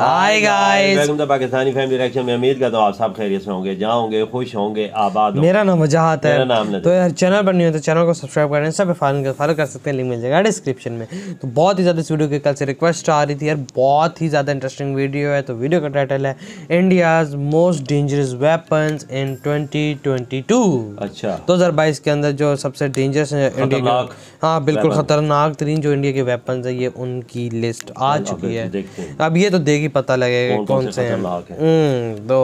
Hi guys, welcome to Pakistani family reaction में। उम्मीद करता हूँ आप सब खैरियत से होंगे, जहाँ होंगे खुश होंगे, आबाद होंगे। मेरा नाम वजाहत है। मेरा नाम तो यार चैनल पर नहीं हो तो चैनल को सब्सक्राइब करें, सब फॉलो कर सकते हैं, लिंक मिल जाएगा डिस्क्रिप्शन में। तो बहुत ही ज़्यादा इस वीडियो की कल से रिक्वेस्ट आ रही थी यार, बहुत ही ज़्यादा इंटरेस्टिंग वीडियो है। तो वीडियो का टाइटल है इंडियाज़ मोस्ट डेंजरस वेपन्स इन 2022। अच्छा, 2022 के अंदर जो सबसे डेंजरस है इंडिया के, हाँ बिल्कुल खतरनाक तरीन जो इंडिया के वेपन्स है, ये उनकी लिस्ट आ चुकी है। अब ये तो देख ही पता लगेगा कौन से हैं। तो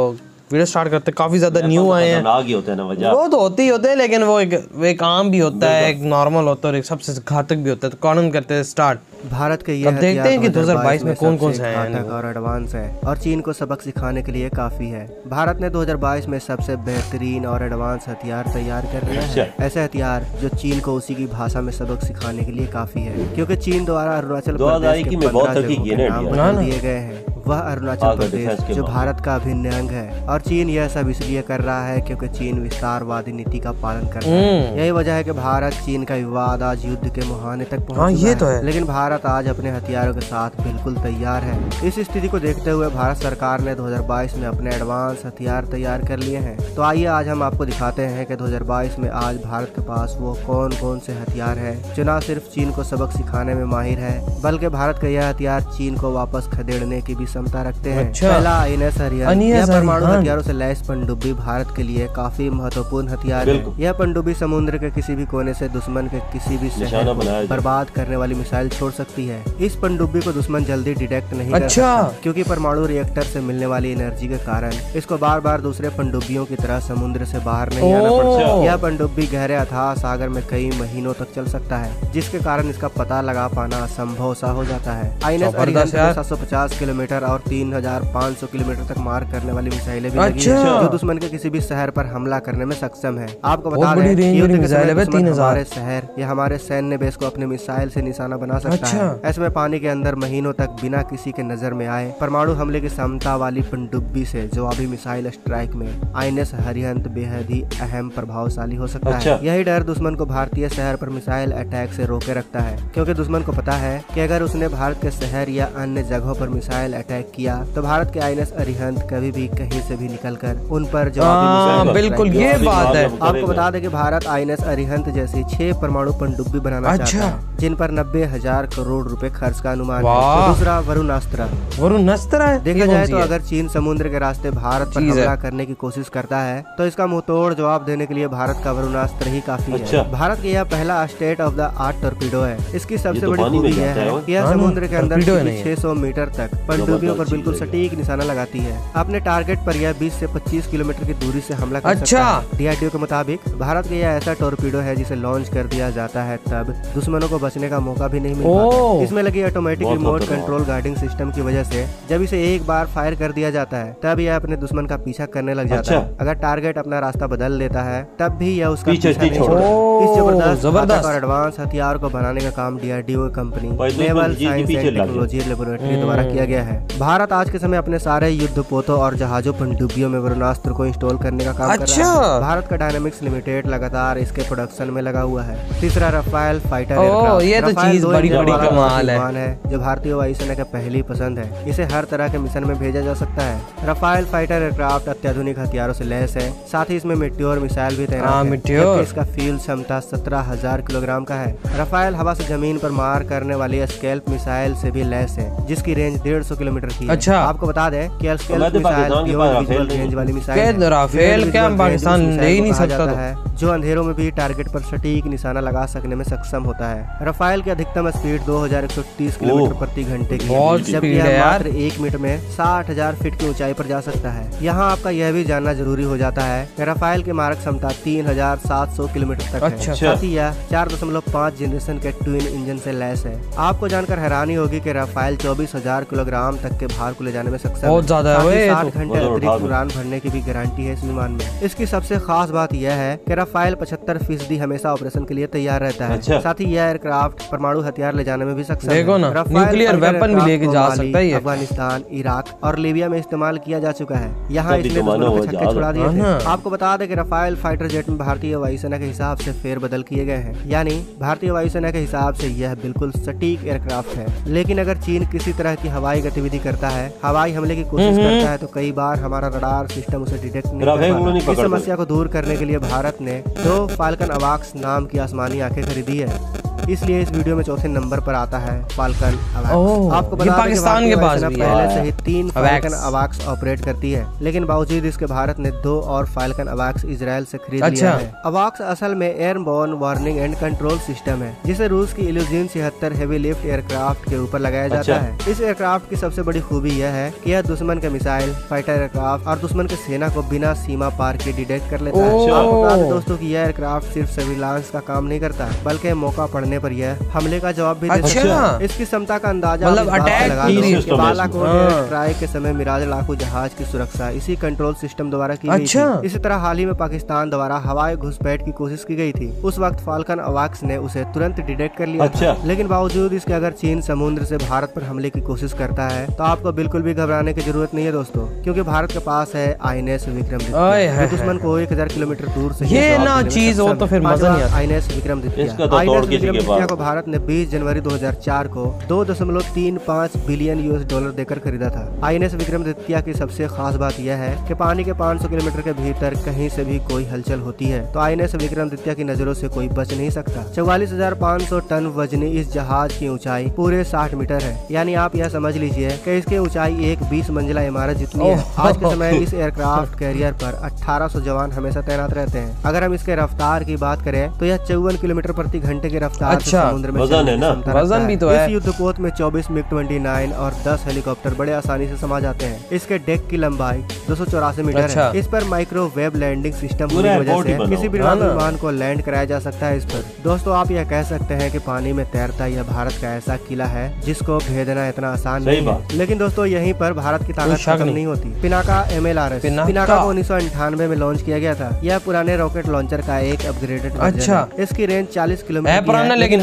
वीडियो स्टार्ट करते, काफी ज्यादा न्यू आए हैं। वो तो होते ही होते हैं, लेकिन वो एक आम भी होता है, एक नॉर्मल होता है और एक सबसे घातक भी होता है। तो कौन करते हैं स्टार्ट। भारत के ये अब देखते हैं कि 2022 में कौन कौन से हैं और एडवांस है और चीन को सबक सिखाने के लिए काफी है। भारत ने 2022 में सबसे बेहतरीन और एडवांस हथियार तैयार कर लिया है। ऐसे हथियार जो चीन को उसी की भाषा में सबक सिखाने के लिए काफी है, क्योंकि चीन द्वारा अरुणाचल प्रदेश के 15 जगहों के नाम बता दिए गए हैं। वह अरुणाचल प्रदेश जो भारत का अभिन्न अंग है, और चीन यह सब इसलिए कर रहा है क्योंकि चीन विस्तारवादी नीति का पालन करता है। यही वजह है कि भारत चीन का विवाद आज युद्ध के मुहाने तक पहुंच चुका है। लेकिन भारत आज अपने हथियारों के साथ बिल्कुल तैयार है। इस स्थिति को देखते हुए भारत सरकार ने 2022 में अपने एडवांस हथियार तैयार कर लिए हैं। तो आइए आज हम आपको दिखाते हैं कि 2022 में आज भारत के पास वो कौन कौन से हथियार है जो न सिर्फ चीन को सबक सिखाने में माहिर है, बल्कि भारत के यह हथियार चीन को वापस खदेड़ने की भी क्षमता रखते हैं। पहला आईएनएस अरिहंत। यह परमाणु हथियारों से लैस पनडुब्बी भारत के लिए काफी महत्वपूर्ण हथियार है। यह पनडुब्बी समुद्र के किसी भी कोने से दुश्मन के किसी भी शहर को बर्बाद करने वाली मिसाइल छोड़ सकती है। इस पनडुब्बी को दुश्मन जल्दी डिटेक्ट नहीं कर सकता, क्योंकि परमाणु रिएक्टर से मिलने वाली एनर्जी के कारण इसको बार बार दूसरे पनडुब्बियों की तरह समुद्र से बाहर नहीं आना पड़ता। यह पनडुब्बी गहरे अथाह सागर में कई महीनों तक चल सकता है, जिसके कारण इसका पता लगा पाना असंभव सा हो जाता है। आईएनएस अरिहंत 750 किलोमीटर और 3500 किलोमीटर तक मार करने वाली मिसाइलें भी लगी हैं, जो दुश्मन के किसी भी शहर पर हमला करने में सक्षम है। आपको बता दें कि युद्ध के समय हमारे शहर या हमारे सैन्य बेस को अपने मिसाइल से निशाना बना सकता है। ऐसे में पानी के अंदर महीनों तक बिना किसी के नजर में आए परमाणु हमले की क्षमता वाली पनडुब्बी से जवाबी मिसाइल स्ट्राइक में आईएनएस अरिहंत बेहद ही अहम प्रभावशाली हो सकता है। यही डर दुश्मन को भारतीय शहर पर मिसाइल अटैक से रोके रखता है, क्योंकि दुश्मन को पता है कि अगर उसने भारत के शहर या अन्य जगहों पर मिसाइल अटैक किया तो भारत के आईएनएस अरिहंत कभी भी कहीं से भी निकलकर उन पर जवाबी बिल्कुल ये बात है। आपको बता दें कि भारत आईएनएस अरिहंत जैसी 6 परमाणु पनडुब्बी बनाना चाहता है, जिन पर 90,000 करोड़ रुपए खर्च का अनुमान है। दूसरा वरुणास्त्र है। देखा जाए तो अगर चीन समुद्र के रास्ते भारत पर हमला करने की कोशिश करता है तो इसका मुंहतोड़ जवाब देने के लिए भारत का वरुणास्त्र ही काफी है। भारत का यह पहला state of the art torpedo है। इसकी सबसे बड़ी खूबी यह है कि यह समुद्र के अंदर 600 मीटर तक पनडुब्बियों पर बिल्कुल सटीक निशाना लगाती है। अपने टारगेट पर यह 20 से 25 किलोमीटर की दूरी से हमला कर सकता है। डीआरडीओ के मुताबिक भारत का यह ऐसा टॉर्पीडो है जिसे लॉन्च कर दिया जाता है तब दुश्मनों को बचने का मौका भी नहीं मिल पाता। इसमें लगी automatic remote control guiding system की वजह से जब इसे एक बार फायर कर दिया जाता है तब यह अपने दुश्मन का पीछा करने लग जाता है। अगर टारगेट अपना रास्ता बदल लेता है तब भी यह उसका पीछा नहीं छोड़ता। इस जबरदस्त और एडवांस हथियार को बनाने का काम DRDO company naval science and technology laboratory द्वारा किया गया है। भारत आज के समय अपने सारे युद्धपोतों और जहाजों पनडुब्बियों में वरुणास्त्र को इंस्टॉल करने का काम कर रहा है। भारत का डायनामिक्स लिमिटेड लगातार इसके प्रोडक्शन में लगा हुआ है। तीसरा रफाल फाइटर एयरक्राफ्ट। ये तो चीज बड़ी कमाल है जो भारतीय वायुसेना का पहली पसंद है। इसे हर तरह के मिशन में भेजा जा सकता है। रफाल फाइटर एयरक्राफ्ट अत्याधुनिक हथियारों से लैस है, साथ ही इसमें मेट्योर मिसाइल भी तैनात है। इसका फ्यूल क्षमता 17,000 किलोग्राम का है। रफाल हवा से जमीन पर मार करने वाली स्कैल्प मिसाइल से भी लैस है, जिसकी रेंज 150 किलोमीटर की है। अच्छा, आपको बता दें कि स्कैल्प मिसाइल विजुअल रेंज वाली मिसाइल राफेल क्या पाकिस्तान ले ही नहीं सकता है, जो अंधेरों में भी टारगेट पर सटीक निशाना लगा सकने में सक्षम होता है। रफाल की अधिकतम स्पीड 2130 किलोमीटर प्रति घंटे की है, जबकि यह मात्र 1 मिनट में 60,000 फीट की ऊंचाई पर जा सकता है। यहाँ आपका यह भी जानना जरूरी हो जाता है कि रफाल की मारक क्षमता 3700 किलोमीटर तक है। साथ ही यह 4.5 जनरेशन के ट्विन इंजन से लैस है। आपको जानकर हैरानी होगी कि रफाल 24,000 किलोग्राम तक के भार को ले जाने में सक्षम है। 60 घंटे अतिरिक्त उड़ान भरने की भी गारंटी है इस विमान में। इसकी सबसे खास बात यह है कि रफाल 75% हमेशा ऑपरेशन के लिए तैयार रहता है। साथ ही यह एयरक्राफ्ट परमाणु हथियार ले जाने में भी सक्षम है। न्यूक्लियर वेपन भी लेके जा सकता है। अफगानिस्तान, इराक और लीबिया में इस्तेमाल किया जा चुका है। यहाँ इसने दुश्मनों के छक्के छुड़ा दिए थे। आपको बता दें कि रफाल फाइटर जेट में भारतीय वायुसेना के हिसाब से फेरबदल किए गए हैं, यानी भारतीय वायुसेना के हिसाब से यह बिल्कुल सटीक एयरक्राफ्ट है। लेकिन अगर चीन किसी तरह की हवाई गतिविधि गतिविधि करता है, हवाई हमले की कोशिश करता है, तो कई बार हमारा रडार सिस्टम उसे डिटेक्ट नहीं कर पाता। इस समस्या को दूर करने के लिए भारत ने 2 फाल्कन अवाक्स नाम की आसमानी आंखें खरीदी है। इसलिए इस वीडियो में चौथे नंबर पर आता है फाल्कन अवाक्स। आपको बता दें कि पाकिस्तान के पास भी पहले से ही 3 फाल्कन अवाक्स ऑपरेट करती है, लेकिन बावजूद इसके भारत ने 2 और फाल्कन अवाक्स इजराइल से खरीद लिया है। अवाक्स असल में airborne warning and control system है, जिसे रूस की इल्यूजिन 76 हेवी लिफ्ट एयरक्राफ्ट के ऊपर लगाया जाता है। इस एयरक्राफ्ट की सबसे बड़ी खूबी यह है कि यह दुश्मन के मिसाइल, फाइटर एयरक्राफ्ट और दुश्मन के सेना को बिना सीमा पार के डिटेक्ट कर लेता है। आपको बता दें दोस्तों कि यह एयरक्राफ्ट सिर्फ सर्विलांस का काम नहीं करता, बल्कि मौका पड़ने पर यह हमले का जवाब भी देता है। इसकी क्षमता का अंदाजा बालाकोट एयर स्ट्राइक के समय मिराज लड़ाकू जहाज की सुरक्षा इसी कंट्रोल सिस्टम द्वारा की गई थी। इसी तरह हाल ही में पाकिस्तान द्वारा हवाई घुसपैठ की कोशिश की गई थी। उस वक्त फाल्कन अवाक्स ने उसे तुरंत डिटेक्ट कर लिया था। लेकिन बावजूद इसके अगर चीन समुद्र से भारत पर हमले की कोशिश करता है तो आपको बिल्कुल भी घबराने की जरूरत नहीं है दोस्तों, क्योंकि भारत के पास है INS विक्रमादित्य, दुश्मन को 1000 किलोमीटर दूर से ये ना चीज हो तो फिर मजा नहीं आता। INS विक्रमादित्य को भारत ने 20 जनवरी 2004 को 2.35 बिलियन $US देकर खरीदा था। INS विक्रमादित्य की सबसे खास बात यह है कि पानी के 500 किलोमीटर के भीतर कहीं से भी कोई हलचल होती है तो INS विक्रमादित्य की नजरों से कोई बच नहीं सकता। 44,500 टन वजनी इस जहाज की ऊंचाई पूरे 60 मीटर है, यानी आप यह समझ लीजिए कि इसकी ऊंचाई एक 20 मंजिला इमारत जितनी है। आज के समय इस एयरक्राफ्ट कैरियर पर 1800 जवान हमेशा तैनात रहते हैं। अगर हम इसके रफ्तार की बात करें तो यह 54 किलोमीटर प्रति घंटे की रफ्तार समुद्र में वजन भी तो है। इस युद्धपोत में 24 MiG-29 और 10 हेलीकॉप्टर बड़े आसानी से समा जाते हैं। इसके डेक की लंबाई 284 मीटर है। इस पर माइक्रोवेव लैंडिंग सिस्टम होने की वजह से किसी भी विमान को लैंड कराया जा सकता है। इस पर दोस्तों आप यह कह सकते हैं कि पानी में तैरता यह भारत का ऐसा किला है जिसको भेदना इतना आसान नहीं है। लेकिन दोस्तों यहीं पर भारत की ताकत खत्म नहीं होती। पिनाका MLRS पिनाका को 1998 में लॉन्च किया गया था। यह पुराने रॉकेट लॉन्चर का एक अपग्रेडेड वर्जन है। इसकी रेंज 40 किलोमीटर लेकिन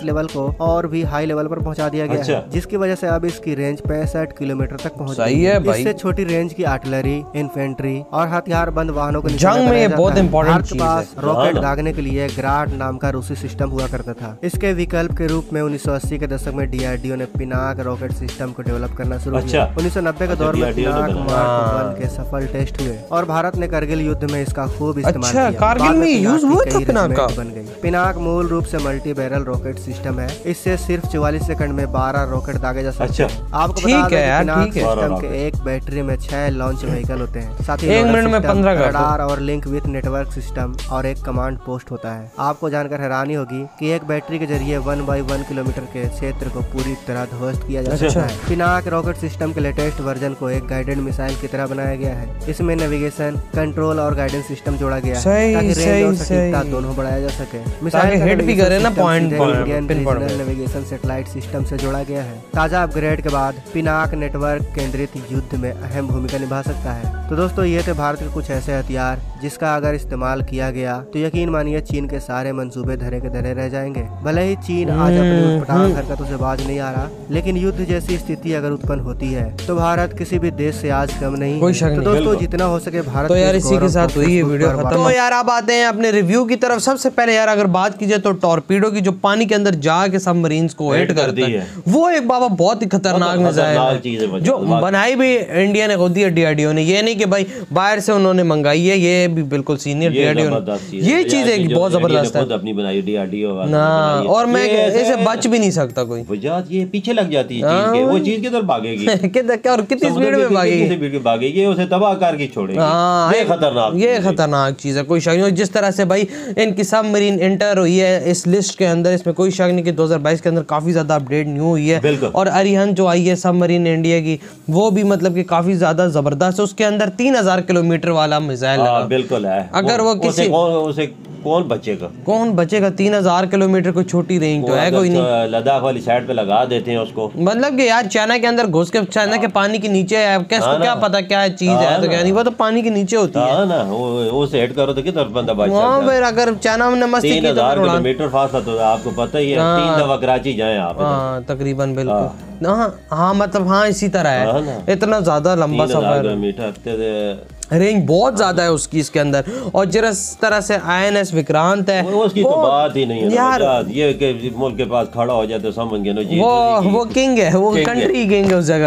लेवल को और भी हाई लेवल पर पहुंचा दिया गया है, जिसकी वजह से अब इसकी रेंज 65 किलोमीटर तक पहुंच गई है। इससे छोटी रेंज की आर्टिलरी, इन्फेंट्री और हथियार बंद वाहनों को जंग में ये बहुत इंपॉर्टेंट चीज है। रॉकेट दागने के लिए ग्राड नाम का रूसी सिस्टम हुआ करता था। इसके विकल्प के रूप में 1980 के दशक में DRDO ने पिनाक रॉकेट सिस्टम को डेवलप करना शुरू किया। 1990 के दौर में पिनाक Mark 1 के सफल टेस्ट हुए और भारत ने कारगिल युद्ध में इसका खूब इस्तेमाल किया। कारगिल में यूज हुआ था पिनाक बन गई। पिनाक मूल रूप से मल्टी बैरल रॉकेट सिस्टम है। इससे सिर्फ 44 सेकंड में 12 रॉकेट दागे जा सकते हैं। आपको बता दें कि पिनाक सिस्टम के एक बैटरी में 6 लॉन्च व्हीकल होते हैं। साथ ही 1 मिनट में 15 रडार और लिंक विद नेटवर्क सिस्टम और एक कमांड पोस्ट होता है। आपको जानकर हैरानी होगी कि एक बैटरी के जरिए 1 बाई 1 किलोमीटर के क्षेत्र को पूरी तरह ध्वस्त किया जा सकता है। पिनाक रॉकेट सिस्टम के लेटेस्ट वर्जन को एक गाइडेड मिसाइल की तरह बनाया गया है। इसमें नेविगेशन, कंट्रोल और गाइडेंस सिस्टम जोड़ा गया है ताकि रेंज और सटीकता दोनों बढ़ाया जा सके। मिसाइल हिट भी करे ना पॉइंट नेविगेशन सैटेलाइट सिस्टम से जोड़ा गया है। ताजा अपग्रेड के बाद पिनाक नेटवर्क केंद्रित युद्ध में अहम भूमिका निभा सकता है। तो दोस्तों ये थे भारत के कुछ ऐसे हथियार जिसका अगर इस्तेमाल किया गया तो यकीन मानिए चीन के सारे मंसूबे धरे के धरे रह जाएंगे। भले ही चीन आज अपनी उत्पटांग हरकतों से बाज नहीं आ रहा, लेकिन युद्ध जैसी स्थिति अगर उत्पन्न होती है तो भारत किसी भी देश से आज कम नहीं। कोई शक नहीं। तो दोस्तों जितना हो सके भारत। तो यार इसी के साथ हुई ये वीडियो खत्म। तो यार अब आते हैं अपने रिव्यू की तरफ। सबसे पहले यार अगर बात कीजिए तो टॉर्पीडो की जो पानी के अंदर जाके सबमरीन्स को हिट करती है, वो एक बाबा बहुत ही खतरनाक मिसाइल है जो बनाई भी इंडिया ने खुद ही DRDO ने। ये नहीं कि भाई बाहर से उन्होंने मंगाई है, ये भी बिल्कुल सीनियर DRDO ने ये चीज है बहुत जबरदस्त है। अपनी बनाई DRDO ना, और मैं इसे बच भी नहीं सकता कोई। ये पीछे लग जाती है चीज के, वो चीज किधर भागेगी और कितनी स्पीड में भागेगी, उसे तबाह करके छोड़ेगी। ये खतरनाक चीज है, कोई शक नहीं। जिस तरह से भाई इनकी सबमरीन एंटर हुई है इस लिस्ट के अंदर, इसमें कोई शक नहीं कि 2022 के अंदर काफी ज्यादा अपडेट न्यू हुई है। और अरिहंत जो आई है सबमरीन इंडिया की, वो भी मतलब कि काफी ज्यादा जबरदस्त है। उसके अंदर 3000 किलोमीटर वाला मिसाइल बिल्कुल है। अगर वो किसी उसे कौन बचेगा 3000 किलोमीटर कोई छोटी रेंज तो है कोई नहीं। लद्दाख वाली साइड पे लगा देते हैं उसको, मतलब कि यार चाइना के अंदर घुस के चाइना के पानी के नीचे है, क्या पता क्या चीज है, तो क्या नहीं, वो तो पानी के नीचे होती है ना। वो सेट करो तो कितना बंदा बच सकता है। फिर अगर चाइना ने मस्ती की 3000 किलोमीटर फासला तो आपको पता ही है, 3 दफा कराची जाए आप तकरीबन। बिल्कुल हाँ मतलब हाँ इसी तरह है, इतना ज्यादा लंबा सफर। रेंज बहुत ज्यादा है उसकी इसके अंदर। और जिस तरह से INS विक्रांत है उसकी तो बात ही नहीं है यार, ये कि मुल्क के पास खड़ा हो जाए तो समझ गए ना जी, वो किंग है, वो कंट्री किंग है उस जगह।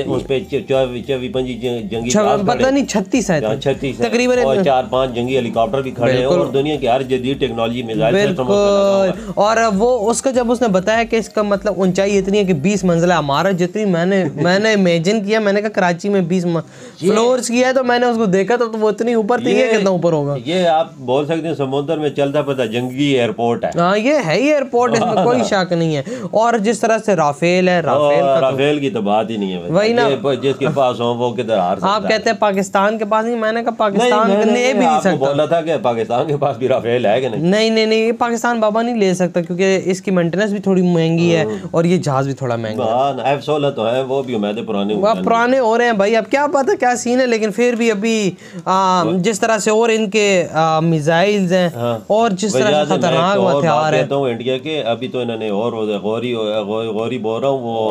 उस पे 24-25 जंगी पता नहीं 36 है तकरीबन, और 4-5 जंगी हेलीकॉप्टर भी खड़े हैं और दुनिया की हर जदीद टेक्नोलॉजी मिसाइल। और वो उसका जब उसने बताया कि इसका मतलब ऊंचाई इतनी है कि 20 मंजिला, हमारा जितनी मैंने इमेजिन किया, मैंने कहा कराची में 20 फ्लोर्स किया है, तो मैंने उसको देखा तो वो इतनी ऊपर थी, कितना ऊपर होगा। ये आप बोल सकते हैं समुद्र में चलता पता जंगी एयरपोर्ट है। हाँ ये है ही एयरपोर्ट, इसमें कोई शक नहीं है। और जिस तरह से राफेल है, राफेल की तो बात ही नहीं है, वही ना, जिसके पास हो वो किधर हार सकता है। आप कहते हैं पाकिस्तान के पास नहीं, मैंने कहा पाकिस्तान ले भी नहीं सकता। बोला था कि पाकिस्तान के पास भी राफेल है कि नहीं? नहीं पाकिस्तान बाबा नहीं ले सकता, क्योंकि इसकी मेंटेनेंस भी थोड़ी महंगी है और ये जहाज भी थोड़ा महंगा है। F-16 तो है, वो भी उम्मीद पुराने हो रहे हैं भाई, अब क्या पता क्या सीन है, लेकिन फिर भी अभी जिस तरह से और इनके मिसाइल्स हैं और जिस तरह से खतरनाक हथियार है तो इंडिया के, अभी तो इन्होंने और गौरी बोल रहा हूँ, वो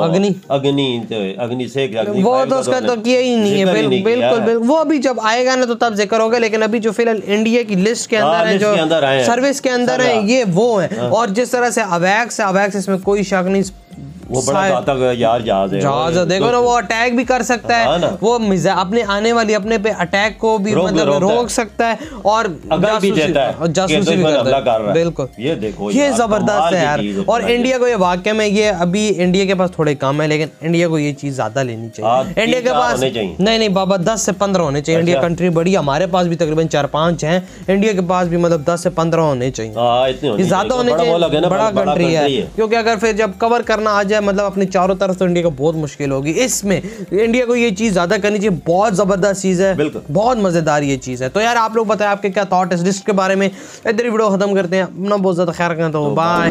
अग्नि से वो तो उसका तो किया ही नहीं है। बिल्कुल वो अभी जब आएगा ना तो तब जिक्र होगा, लेकिन अभी जो फिलहाल इंडिया की लिस्ट के अंदर है, जो सर्विस के अंदर है, ये वो है। और जिस तरह से अवैक्स इसमें कोई शक नहीं, वो बड़ा घातक यार जहाज है, देखो ना, वो अटैक भी कर सकता है, वो अपने आने वाली अपने पे अटैक को भी मतलब रोक सकता है और जासूसी भी करता है। बिल्कुल ये देखो, ये जबरदस्त है यार। और इंडिया को ये वाकई में, ये अभी इंडिया के पास थोड़े कम है, लेकिन इंडिया को ये चीज ज्यादा लेनी चाहिए। इंडिया के पास नहीं बाबा 10 से 15 होने चाहिए। इंडिया कंट्री बड़ी, हमारे पास भी तकरीबन 4-5 हैं, इंडिया के पास भी मतलब 10 से 15 होने चाहिए, ज्यादा होने चाहिए, बड़ा कंट्री है। क्योंकि अगर फिर जब कवर करना आ जाए मतलब अपने चारों तरफ, तो इंडिया को बहुत मुश्किल होगी। इसमें इंडिया को ये चीज ज्यादा करनी चाहिए, बहुत जबरदस्त चीज है, बहुत मजेदार ये चीज है। तो यार आप लोग बताएं आपके क्या थॉट है इस लिस्ट के बारे में। इधर ही वीडियो खत्म करते हैं, अपना बहुत ज्यादा ख्याल रखना, तो बाय।